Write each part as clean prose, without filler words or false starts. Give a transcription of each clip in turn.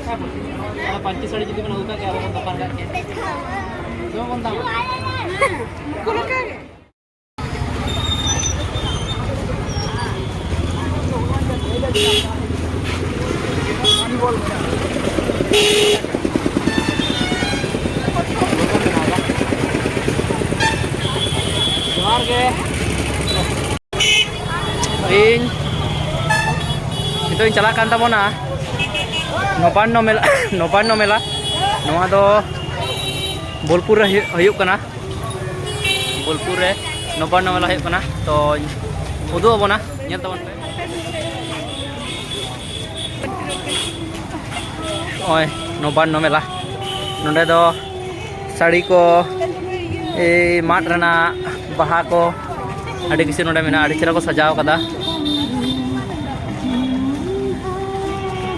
पांची साड़ी जुदी बन उका क्या बन दुकान का के जो बन दाम कुल का जोहार के इन itu yang calakan tabona Nopanno Mela noa do Bolpur re huyuk kana Bolpur re Nopanno Mela huyuk kana to udu abona nyel tabon pe oi Nopanno Mela nonde do sari ko mat rena baha ko adi kisi nonde mena adi chera ko sajaw kada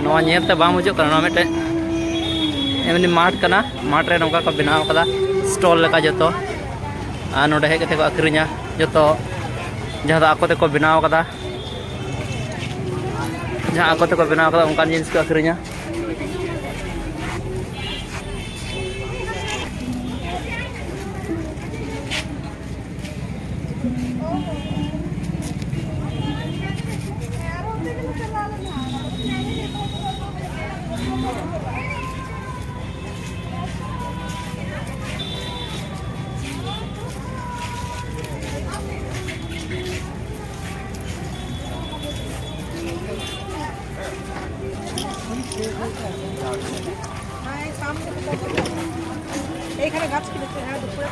नवा नेलते balm हजू करना मिट्टे एमनी माठ करना माठ रे नौका को बनाव कदा स्टॉल लेका जतो आ नोडे हे कते को अखरिया जतो जहां आको ते को बनाव कदा जहां आको ते को बनाव कदा उनकान जिनिस को अखरिया এখানে গাছ কিনেছে হ্যাঁ দুপুরে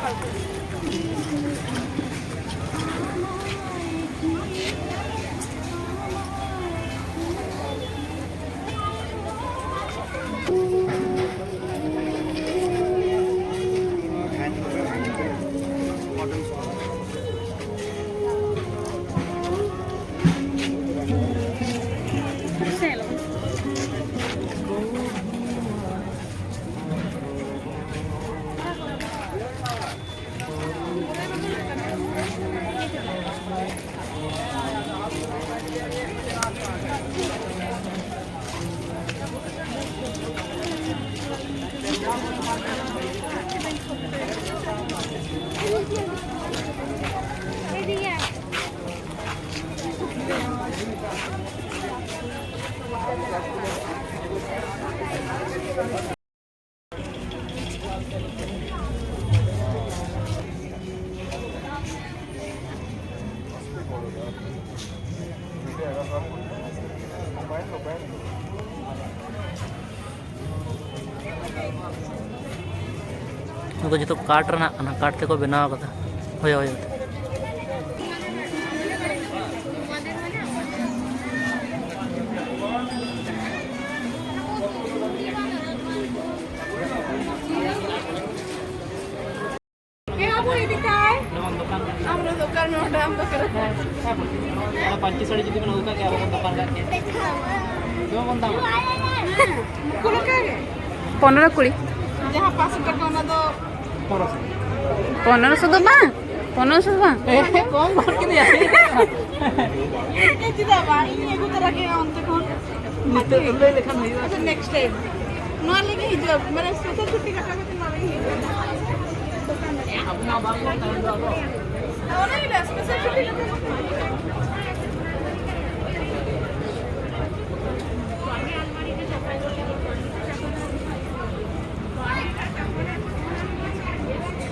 কালকে जो काट रना काट ते को बनाव कदा होय होय पांची साड़ी जुदी बन उका क्या बन दुकान का के जो बन दाम कुल का 15 कुड़ी जहां 500 टका ना दो 1500 दो बा 1500 बा कौन भर के दिया ये चिदा बाई एगो तरह के अंत कोन मत ले लेखन होई अच्छा नेक्स्ट टाइम न लेके जो मेरे स्पेशल छुट्टी कटा के न लेके दुकान में अपना बाप का टाइम दो और नहीं स्पेशल छुट्टी कटा